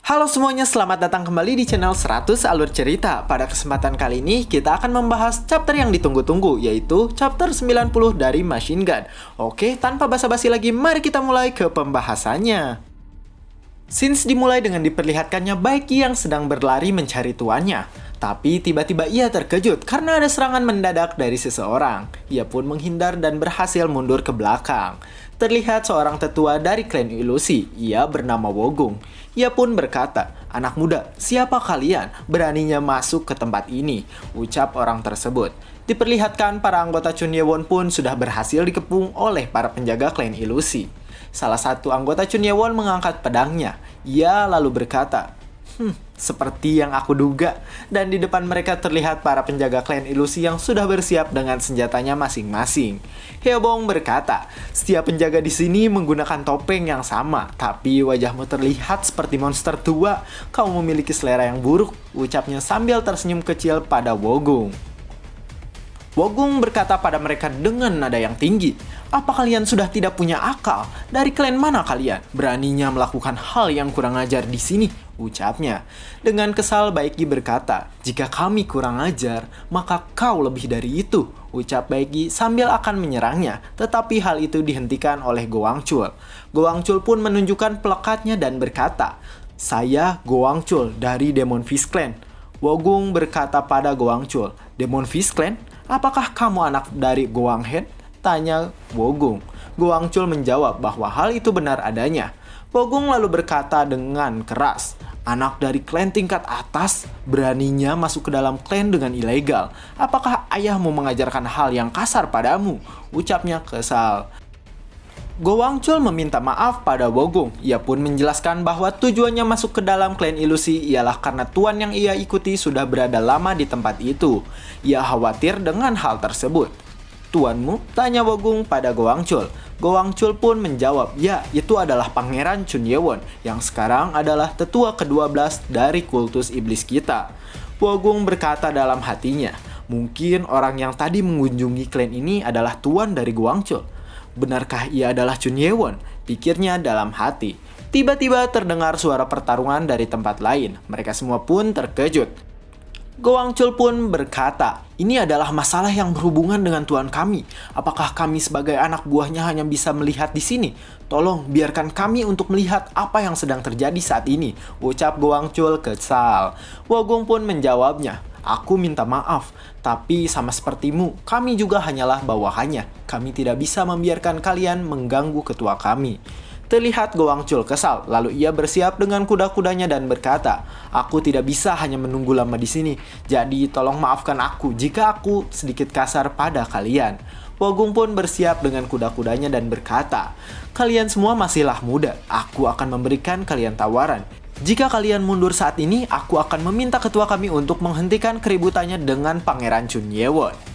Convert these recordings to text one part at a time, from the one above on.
Halo semuanya, selamat datang kembali di channel 100 Alur Cerita. Pada kesempatan kali ini, kita akan membahas chapter yang ditunggu-tunggu, yaitu chapter 90 dari Machine Gun. Oke, tanpa basa-basi lagi, mari kita mulai ke pembahasannya. Scenes dimulai dengan diperlihatkannya Baiki yang sedang berlari mencari tuannya. Tapi tiba-tiba ia terkejut karena ada serangan mendadak dari seseorang. Ia pun menghindar dan berhasil mundur ke belakang. Terlihat seorang tetua dari klan ilusi, ia bernama Wogung. Ia pun berkata, "Anak muda, siapa kalian? Beraninya masuk ke tempat ini," ucap orang tersebut. Diperlihatkan para anggota Chunyewon pun sudah berhasil dikepung oleh para penjaga klan ilusi. Salah satu anggota Chunyewon mengangkat pedangnya. Ia lalu berkata, seperti yang aku duga." Dan di depan mereka terlihat para penjaga klan ilusi yang sudah bersiap dengan senjatanya masing-masing. Hyobong berkata, "Setiap penjaga di sini menggunakan topeng yang sama, tapi wajahmu terlihat seperti monster tua. Kau memiliki selera yang buruk," ucapnya sambil tersenyum kecil pada Wogung. Wogung berkata pada mereka dengan nada yang tinggi, "Apa kalian sudah tidak punya akal? Dari klan mana kalian? Beraninya melakukan hal yang kurang ajar di sini," ucapnya. Dengan kesal Baiki berkata, "Jika kami kurang ajar, maka kau lebih dari itu," ucap Baiki sambil akan menyerangnya. Tetapi hal itu dihentikan oleh Goangchul. Goangchul pun menunjukkan pelekatnya dan berkata, "Saya Goangchul dari Demon Fist Clan." Wogung berkata pada Goangchul, "Demon Fist Clan? Apakah kamu anak dari Goanghen?" tanya Wogung. Goangchul menjawab bahwa hal itu benar adanya. Wogung lalu berkata dengan keras, "Anak dari klan tingkat atas beraninya masuk ke dalam klan dengan ilegal. Apakah ayahmu mengajarkan hal yang kasar padamu?" ucapnya kesal. Goangchul meminta maaf pada Wogung. Ia pun menjelaskan bahwa tujuannya masuk ke dalam klan ilusi ialah karena tuan yang ia ikuti sudah berada lama di tempat itu. Ia khawatir dengan hal tersebut. "Tuanmu?" tanya Wogung pada Goangchul. Goangchul pun menjawab, "Ya, itu adalah Pangeran Chunyewon yang sekarang adalah tetua ke-12 dari kultus iblis kita." Wogung berkata dalam hatinya, "Mungkin orang yang tadi mengunjungi klan ini adalah tuan dari Goangchul. Benarkah ia adalah Chunyewon?" pikirnya dalam hati. Tiba-tiba terdengar suara pertarungan dari tempat lain. Mereka semua pun terkejut. Goangchul pun berkata, "Ini adalah masalah yang berhubungan dengan tuan kami. Apakah kami sebagai anak buahnya hanya bisa melihat di sini? Tolong biarkan kami untuk melihat apa yang sedang terjadi saat ini," ucap Goangchul kesal. Wogung pun menjawabnya, "Aku minta maaf, tapi sama sepertimu, kami juga hanyalah bawahannya. Kami tidak bisa membiarkan kalian mengganggu ketua kami." Terlihat Goangchul kesal, lalu ia bersiap dengan kuda-kudanya dan berkata, "Aku tidak bisa hanya menunggu lama di sini, jadi tolong maafkan aku jika aku sedikit kasar pada kalian." Wogung pun bersiap dengan kuda-kudanya dan berkata, "Kalian semua masihlah muda, aku akan memberikan kalian tawaran. Jika kalian mundur saat ini, aku akan meminta ketua kami untuk menghentikan keributannya dengan Pangeran Chunyewon."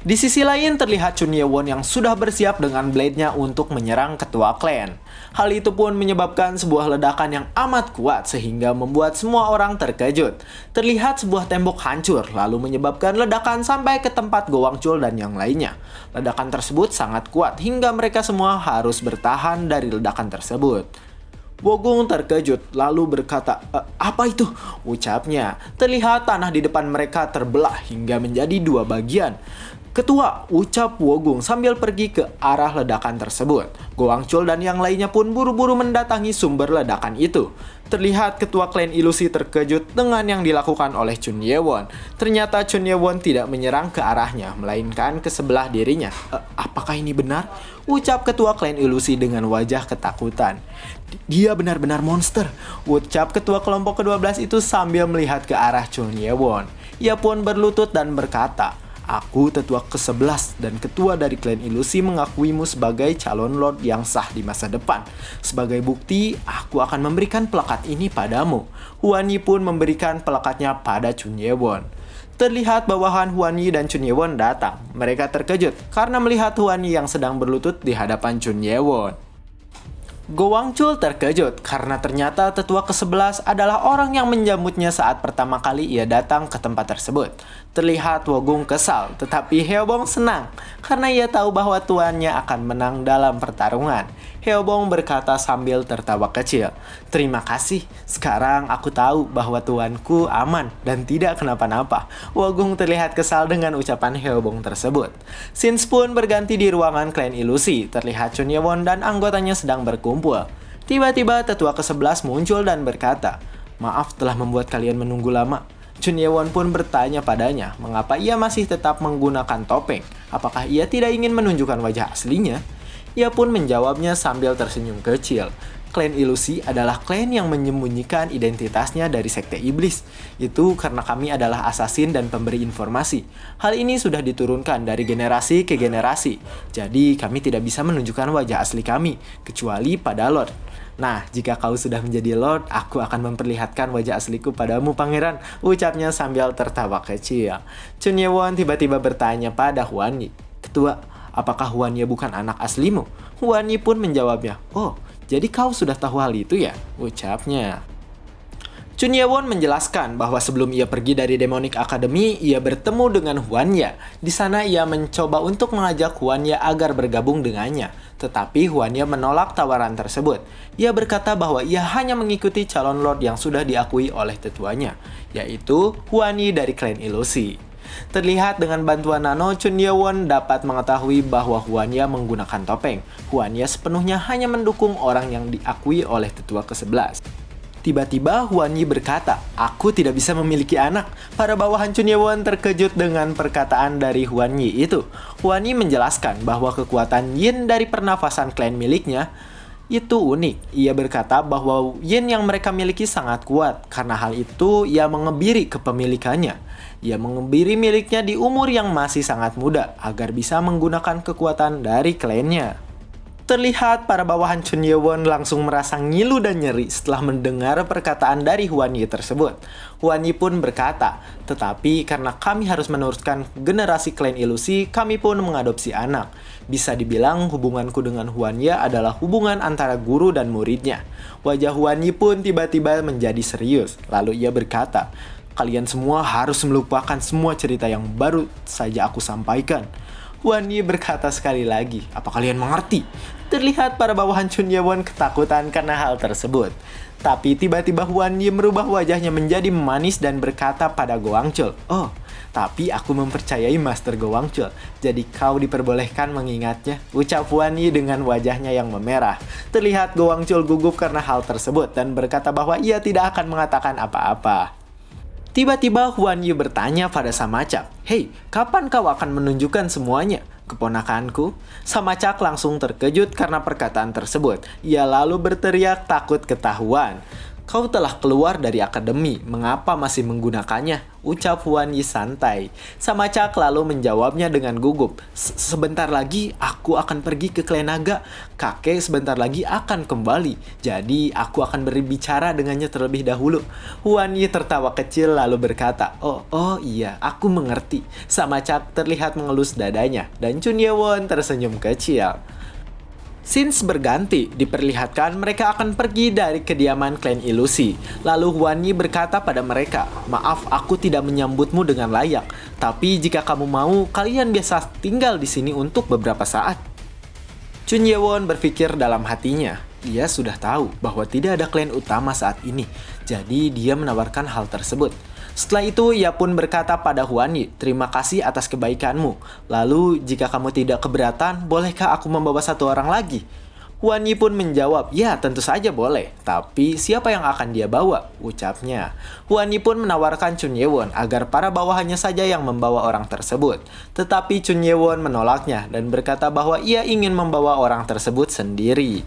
Di sisi lain terlihat Chunyewon yang sudah bersiap dengan blade-nya untuk menyerang ketua klan. Hal itu pun menyebabkan sebuah ledakan yang amat kuat sehingga membuat semua orang terkejut. Terlihat sebuah tembok hancur lalu menyebabkan ledakan sampai ke tempat Goangchul dan yang lainnya. Ledakan tersebut sangat kuat hingga mereka semua harus bertahan dari ledakan tersebut. Wogung terkejut lalu berkata, "Apa itu?" ucapnya. Terlihat tanah di depan mereka terbelah hingga menjadi dua bagian. "Ketua," ucap Wogung sambil pergi ke arah ledakan tersebut. Goangchul dan yang lainnya pun buru-buru mendatangi sumber ledakan itu. Terlihat ketua klan ilusi terkejut dengan yang dilakukan oleh Chunyewon. Ternyata Chunyewon tidak menyerang ke arahnya, melainkan ke sebelah dirinya. Apakah ini benar?" ucap ketua klan ilusi dengan wajah ketakutan. "Dia benar-benar monster," ucap ketua kelompok ke-12 itu sambil melihat ke arah Chunyewon. Ia pun berlutut dan berkata, "Aku tetua ke-11 dan ketua dari klan ilusi mengakuimu sebagai calon lord yang sah di masa depan. Sebagai bukti, aku akan memberikan pelekat ini padamu." Huan Yi pun memberikan pelekatnya pada Chunyewon. Terlihat bawahan Huan Yi dan Chunyewon datang. Mereka terkejut karena melihat Huan Yi yang sedang berlutut di hadapan Chunyewon. Go Wangchul terkejut karena ternyata tetua ke-11 adalah orang yang menjemputnya saat pertama kali ia datang ke tempat tersebut. Terlihat Wogung kesal, tetapi Heobong senang karena ia tahu bahwa tuannya akan menang dalam pertarungan. Heobong berkata sambil tertawa kecil, "Terima kasih, sekarang aku tahu bahwa tuanku aman dan tidak kenapa-napa." Wogung terlihat kesal dengan ucapan Heobong tersebut. Scenes pun berganti di ruangan klan ilusi. Terlihat Chun Ye-won dan anggotanya sedang berkumpul. Tiba-tiba tetua ke-11 muncul dan berkata, "Maaf telah membuat kalian menunggu lama." Chun Ye-won pun bertanya padanya mengapa ia masih tetap menggunakan topeng. Apakah ia tidak ingin menunjukkan wajah aslinya? Ia pun menjawabnya sambil tersenyum kecil. Klan ilusi adalah klan yang menyembunyikan identitasnya dari sekte iblis. Itu karena kami adalah asasin dan pemberi informasi. Hal ini sudah diturunkan dari generasi ke generasi. Jadi kami tidak bisa menunjukkan wajah asli kami, kecuali pada Lord. Nah, jika kau sudah menjadi Lord, aku akan memperlihatkan wajah asliku padamu, pangeran, ucapnya sambil tertawa kecil. Chun Ye-won tiba-tiba bertanya pada Hwan Yi, "Ketua, apakah Hwan Yi bukan anak aslimu?" Hwan Yi pun menjawabnya, "Oh, jadi kau sudah tahu hal itu ya?" ucapnya. Chun Ye-won menjelaskan bahwa sebelum ia pergi dari Demonic Academy, ia bertemu dengan Hwan Ye. Di sana ia mencoba untuk mengajak Hwan Ye agar bergabung dengannya. Tetapi Hwan Ye menolak tawaran tersebut. Ia berkata bahwa ia hanya mengikuti calon lord yang sudah diakui oleh tetuanya, yaitu Hwan Yi dari klan ilusi. Terlihat dengan bantuan Nano, Chun Ye-won dapat mengetahui bahwa Hwan Ye menggunakan topeng. Hwan Ye sepenuhnya hanya mendukung orang yang diakui oleh tetua ke-11. Tiba-tiba Hwan Yi berkata, "Aku tidak bisa memiliki anak." Para bawahan Chun Ye-won terkejut dengan perkataan dari Hwan Yi itu. Hwan Yi menjelaskan bahwa kekuatan yin dari pernafasan klan miliknya itu unik. Ia berkata bahwa yin yang mereka miliki sangat kuat. Karena hal itu, ia mengebiri kepemilikannya. Ia mengebiri miliknya di umur yang masih sangat muda agar bisa menggunakan kekuatan dari klannya. Terlihat para bawahan Chun Ye-won langsung merasa ngilu dan nyeri setelah mendengar perkataan dari Hwan Yi tersebut. Hwan Yi pun berkata, "Tetapi karena kami harus meneruskan generasi klan ilusi, kami pun mengadopsi anak. Bisa dibilang hubunganku dengan Hwan Yi adalah hubungan antara guru dan muridnya." Wajah Hwan Yi pun tiba-tiba menjadi serius. Lalu ia berkata, "Kalian semua harus melupakan semua cerita yang baru saja aku sampaikan." Hwan Yi berkata sekali lagi, "Apa kalian mengerti?" Terlihat para bawahan Chun Ye-won ketakutan karena hal tersebut. Tapi tiba-tiba Hwan Yi merubah wajahnya menjadi manis dan berkata pada Go Wangchul, "Oh, tapi aku mempercayai Master Go Wangchul, jadi kau diperbolehkan mengingatnya," ucap Hwan Yi dengan wajahnya yang memerah. Terlihat Go Wangchul gugup karena hal tersebut dan berkata bahwa ia tidak akan mengatakan apa-apa. Tiba-tiba Hwan Yi bertanya pada Samacak, "Hei, kapan kau akan menunjukkan semuanya?" "Keponakanku." Samacak langsung terkejut karena perkataan tersebut. Ia lalu berteriak takut ketahuan. "Kau telah keluar dari akademi, mengapa masih menggunakannya?" ucap Hwan Yi santai. Samacak lalu menjawabnya dengan gugup, "Sebentar lagi aku akan pergi ke klan naga. Kakek sebentar lagi akan kembali. Jadi aku akan berbicara dengannya terlebih dahulu." Hwan Yi tertawa kecil lalu berkata, Oh iya, aku mengerti." Samacak terlihat mengelus dadanya dan Chun Ye-won tersenyum kecil. Scenes berganti, diperlihatkan mereka akan pergi dari kediaman klan ilusi. Lalu Hwan Yi berkata pada mereka, "Maaf, aku tidak menyambutmu dengan layak. Tapi jika kamu mau, kalian biasa tinggal di sini untuk beberapa saat." Chun Ye-won berpikir dalam hatinya. Ia sudah tahu bahwa tidak ada klan utama saat ini. Jadi dia menawarkan hal tersebut. Setelah itu, ia pun berkata pada Hwan Yi, "Terima kasih atas kebaikanmu. Lalu, jika kamu tidak keberatan, bolehkah aku membawa satu orang lagi?" Hwan Yi pun menjawab, "Ya, tentu saja boleh. Tapi, siapa yang akan dia bawa?" ucapnya. Hwan Yi pun menawarkan Chun Ye-won agar para bawahannya saja yang membawa orang tersebut. Tetapi Chun Ye-won menolaknya dan berkata bahwa ia ingin membawa orang tersebut sendiri.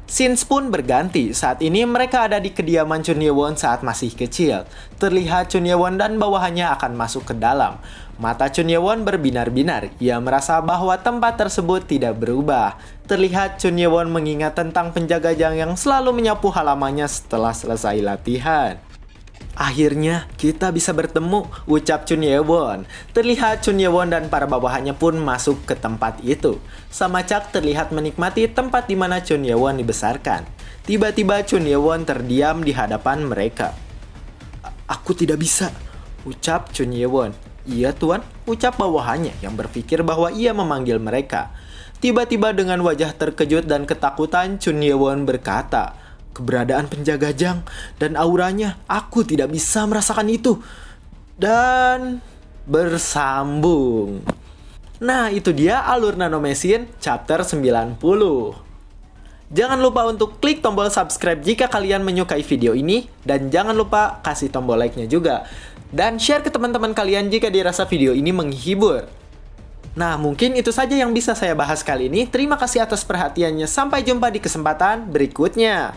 Scenes pun berganti. Saat ini mereka ada di kediaman Chun Ye-won saat masih kecil. Terlihat Chun Ye-won dan bawahannya akan masuk ke dalam. Mata Chun Ye-won berbinar-binar. Ia merasa bahwa tempat tersebut tidak berubah. Terlihat Chun Ye-won mengingat tentang penjaga yang selalu menyapu halamannya setelah selesai latihan. Akhirnya kita bisa bertemu, ucap Chun Ye-won. Terlihat Chun Ye-won dan para bawahannya pun masuk ke tempat itu. Sama Chak terlihat menikmati tempat di mana Chun Ye-won dibesarkan. Tiba-tiba Chun Ye-won terdiam di hadapan mereka. Aku tidak bisa, ucap Chun Ye-won. Iya tuan, ucap bawahannya yang berpikir bahwa ia memanggil mereka. Tiba-tiba dengan wajah terkejut dan ketakutan Chun Ye-won berkata, keberadaan penjaga Jang dan auranya, aku tidak bisa merasakan itu. Dan bersambung. Nah, itu dia alur Nanomesin chapter 90. Jangan lupa untuk klik tombol subscribe jika kalian menyukai video ini. Dan jangan lupa kasih tombol like-nya juga. Dan share ke teman-teman kalian jika dirasa video ini menghibur. Nah, mungkin itu saja yang bisa saya bahas kali ini. Terima kasih atas perhatiannya. Sampai jumpa di kesempatan berikutnya.